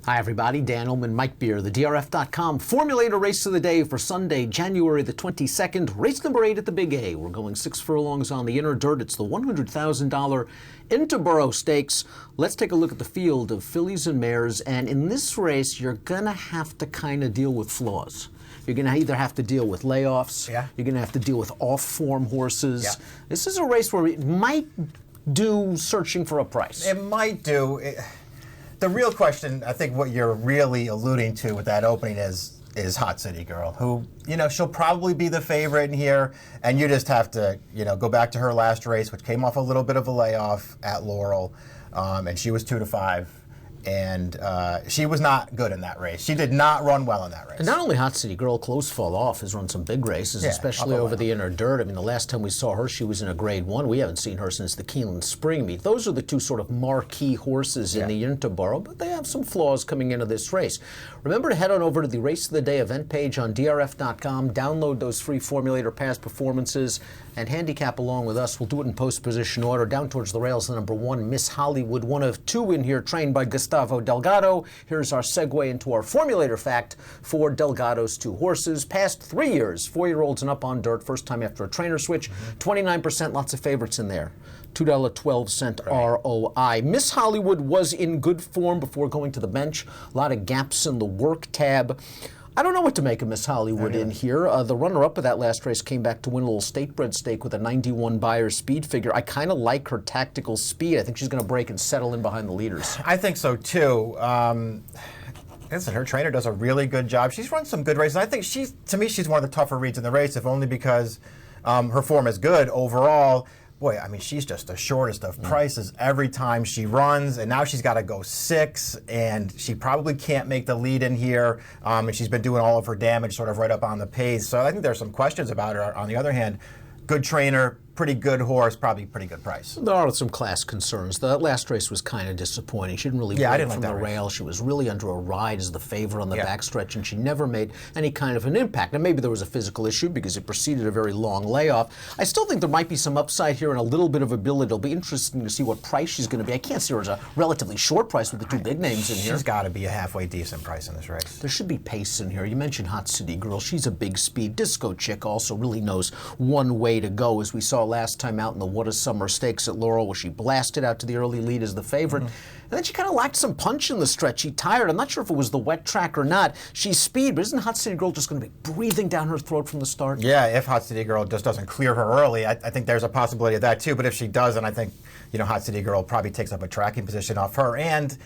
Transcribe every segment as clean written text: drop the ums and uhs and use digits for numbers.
Hi everybody, Dan Illman, Mike Beer, the DRF.com Formulator Race of the Day for Sunday, January the 22nd, race number 8 at the Big A. We're going 6 furlongs on the inner dirt. It's the $100,000 Interborough Stakes. Let's take a look at the field of fillies and mares, and in this race you're going to have to kind of deal with flaws. You're going to either have to deal with layoffs, you're going to have to deal with off-form horses. This is a race where it might do searching for a price. It might do. The real question, I think what you're really alluding to with that opening is Hot City Girl, who, she'll probably be the favorite in here, and you just have to, go back to her last race, which came off a little bit of a layoff at Laurel, and she was 2-5. And she was not good in that race. She did not run well in that race. And not only Hot City Girl, Close Fall Off has run some big races, especially over the inner dirt. I mean, the last time we saw her, she was in a Grade 1. We haven't seen her since the Keeneland Spring Meet. Those are the two sort of marquee horses in the Interborough, but they have some flaws coming into this race. Remember to head on over to the Race of the Day event page on DRF.com, download those free Formulator past performances, and handicap along with us. We'll do it in post-position order. Down towards the rails, the number 1, Miss Hollywood, one of 2 in here, trained by Gustavo Delgado. Here's our segue into our Formulator fact for Delgado's 2 horses. Past 3 years, 4-year-olds and up on dirt, first time after a trainer switch, 29%, lots of favorites in there. $2.12 ROI. Miss Hollywood was in good form before going to the bench. A lot of gaps in the work tab. I don't know what to make of Miss Hollywood in here. The runner-up of that last race came back to win a little state-bred stake with a 91 Beyer speed figure. I kind of like her tactical speed. I think she's going to break and settle in behind the leaders. I think so, too. Listen, her trainer does a really good job. She's run some good races. I think to me, she's one of the tougher reads in the race, if only because her form is good overall. Boy, I mean, she's just the shortest of prices every time she runs, and now she's got to go 6, and she probably can't make the lead in here, and she's been doing all of her damage sort of right up on the pace. So I think there's some questions about her. On the other hand, good trainer, pretty good horse, probably pretty good price. There are some class concerns. The last race was kind of disappointing. She didn't really break from the rail. She was really under a ride as the favorite on the backstretch, and she never made any kind of an impact. Now, maybe there was a physical issue because it preceded a very long layoff. I still think there might be some upside here and a little bit of ability. It'll be interesting to see what price she's going to be. I can't see her as a relatively short price with the 2 big names in here. She's got to be a halfway decent price in this race. There should be pace in here. You mentioned Hot City Girl. She's a big speed. Disco Chick also really knows one way to go, as we saw last time out in the What a Summer Stakes at Laurel, where she blasted out to the early lead as the favorite. And then she kind of lacked some punch in the stretch. She tired. I'm not sure if it was the wet track or not. She's speed, but isn't Hot City Girl just going to be breathing down her throat from the start? Yeah, if Hot City Girl just doesn't clear her early, I think there's a possibility of that too. But if she doesn't, I think, Hot City Girl probably takes up a tracking position off her. And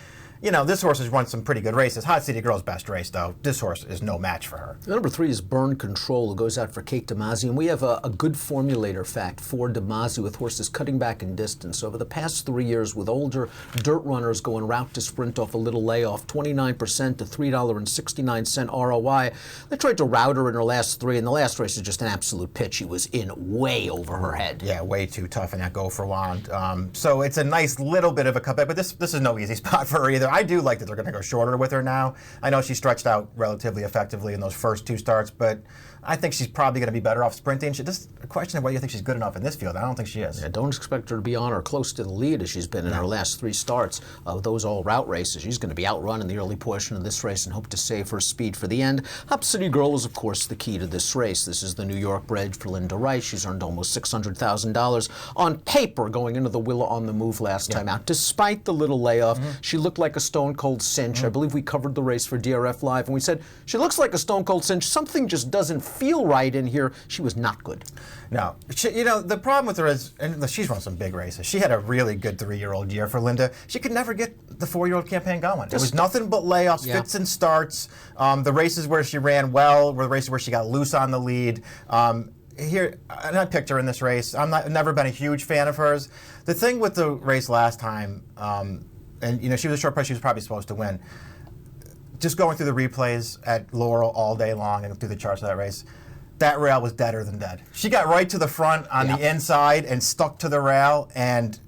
this horse has run some pretty good races. Hot City Girl's best race, though. This horse is no match for her. Number 3 is Burn Control, who goes out for Kate DeMasi. And we have a good formulator fact for DeMasi with horses cutting back in distance. Over the past 3 years, with older dirt runners going route to sprint off a little layoff, 29% to $3.69 ROI. They tried to route her in her last 3, and the last race is just an absolute pitch. She was in way over her head. Yeah, way too tough in that Gopher Wand. So it's a nice little bit of a cutback, but this is no easy spot for her either. I do like that they're going to go shorter with her now. I know she stretched out relatively effectively in those first 2 starts, but I think she's probably going to be better off sprinting. Just a question of whether you think she's good enough in this field. I don't think she is. Yeah, don't expect her to be on or close to the lead as she's been in her last 3 starts of those all-route races. She's going to be outrun in the early portion of this race and hope to save her speed for the end. Hot City Girl is, of course, the key to this race. This is the New York bred for Linda Rice. She's earned almost $600,000 on paper going into the Willa on the Move last time out. Despite the little layoff, she looked like a stone-cold cinch. I believe we covered the race for DRF Live, and we said, she looks like a stone-cold cinch. Something just doesn't feel right in here. She was not good. No. The problem with her is, and she's run some big races. She had a really good 3-year-old year for Linda. She could never get the 4-year-old campaign going. It was nothing but layoffs, fits and starts. The races where she ran well were the races where she got loose on the lead. Here, and I picked her in this race. Never been a huge fan of hers. The thing with the race last time, and she was a short price, she was probably supposed to win. Just going through the replays at Laurel all day long and through the charts of that race, that rail was deader than dead. She got right to the front on the inside and stuck to the rail, and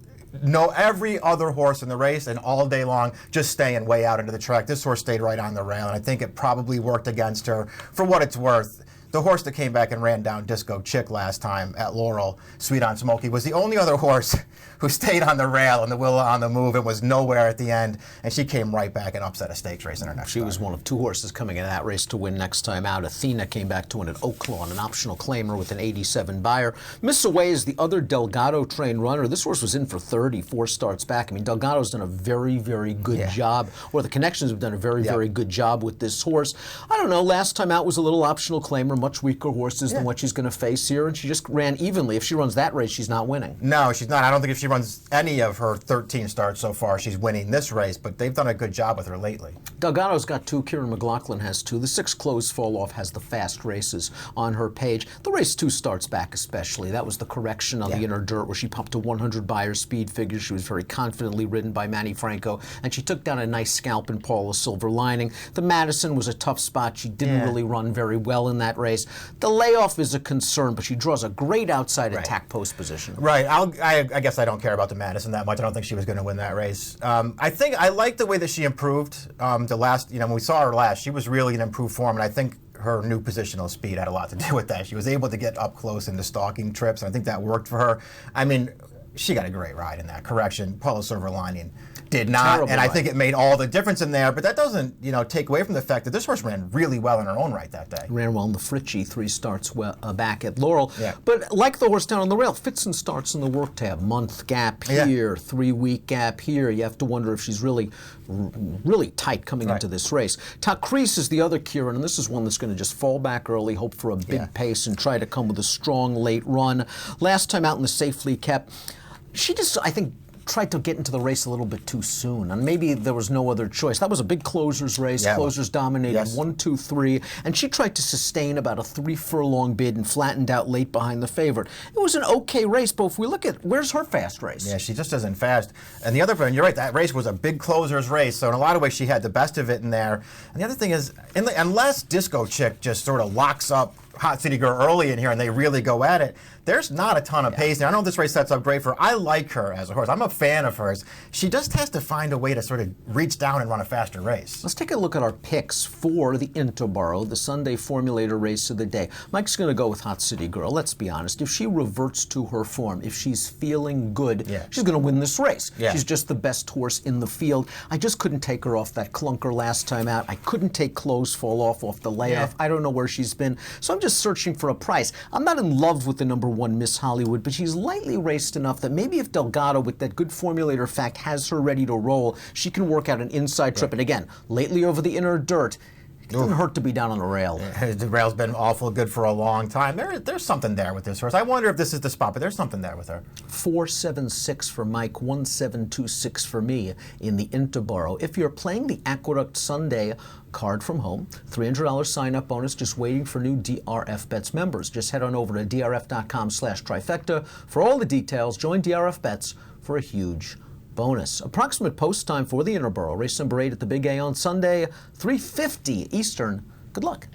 every other horse in the race and all day long just staying way out into the track. This horse stayed right on the rail, and I think it probably worked against her. For what it's worth, the horse that came back and ran down Disco Chick last time at Laurel, Sweet on Smoky, was the only other horse who stayed on the rail and the Willa on the move and was nowhere at the end, and she came right back and upset a stakes race in her next She start. was one of 2 horses coming into that race to win next time out. Athena came back to win at Oaklawn, an optional claimer with an 87 buyer. Miss Away is the other Delgado trained runner. This horse was in for 34 starts back. I mean, Delgado's done a very, very good job, or the connections have done a very, very good job with this horse. I don't know, last time out was a little optional claimer, much weaker horses than what she's going to face here, and she just ran evenly. If she runs that race, she's not winning. No, she's not. I don't think if she runs any of her 13 starts so far, she's winning this race, but they've done a good job with her lately. Delgado's got 2, Kieran McLaughlin has 2. The 6 Close Fall Off has the fast races on her page. The race 2 starts back especially. That was the correction on the inner dirt where she popped to 100 buyer speed figure. She was very confidently ridden by Manny Franco, and she took down a nice scalp in Paula Silver Lining. The Madison was a tough spot. She didn't really run very well in that race. The layoff is a concern, but she draws a great outside attack post position. Right. I guess I don't care about the Madison that much. I don't think she was going to win that race. I think I like the way that she improved. The last, when we saw her last, she was really in improved form, and I think her new positional speed had a lot to do with that. She was able to get up close into stalking trips, and I think that worked for her. I mean, she got a great ride in that correction. Paula Silver Lining did not, Terrible and I ride. think it made all the difference in there, but that doesn't, take away from the fact that this horse ran really well in her own right that day. Ran well in the Fritchie, 3 starts back at Laurel. Yeah. But like the horse down on the rail, fits and starts in the work tab. Month gap here, 3-week gap here. You have to wonder if she's really tight coming into this race. Takris is the other Kieran, and this is one that's going to just fall back early, hope for a big pace, and try to come with a strong late run. Last time out in the Safely Kept, she just, I think, tried to get into the race a little bit too soon, and maybe there was no other choice. That was a big closers race. Closers dominated 1, 2, 3, and she tried to sustain about a 3-furlong bid and flattened out late behind the favorite. It was an okay race, but if we look at where's her fast race? Yeah, she just isn't fast. And the other thing, you're right, that race was a big closers race, so in a lot of ways she had the best of it in there. And the other thing is, unless Disco Chick just sort of locks up Hot City Girl early in here and they really go at it, there's not a ton of pace there. I know this race sets up great for her. I like her as a horse. I'm a fan of hers. She just has to find a way to sort of reach down and run a faster race. Let's take a look at our picks for the Interborough, the Sunday formulator race of the day. Mike's going to go with Hot City Girl. Let's be honest. If she reverts to her form, if she's feeling good, she's going to win this race. She's just the best horse in the field. I just couldn't take her off that clunker last time out. I couldn't take Close Fall off the layoff. I don't know where she's been. So I'm just searching for a price. I'm not in love with the number 1 Miss Hollywood, but she's lightly raced enough that maybe if Delgado, with that good formulator fact, has her ready to roll, she can work out an inside trip. And again, lately over the inner dirt, it doesn't hurt to be down on the rail. The rail's been awful good for a long time. There's something there with this horse. I wonder if this is the spot, but there's something there with her. 476 for Mike, 1726 for me in the Interborough. If you're playing the Aqueduct Sunday card from home, $300 sign-up bonus, just waiting for new DRF Bets members. Just head on over to drf.com/trifecta for all the details. Join DRF Bets for a huge bonus. Approximate post time for the Interborough. Race number 8 at the Big A on Sunday, 3:50 Eastern. Good luck.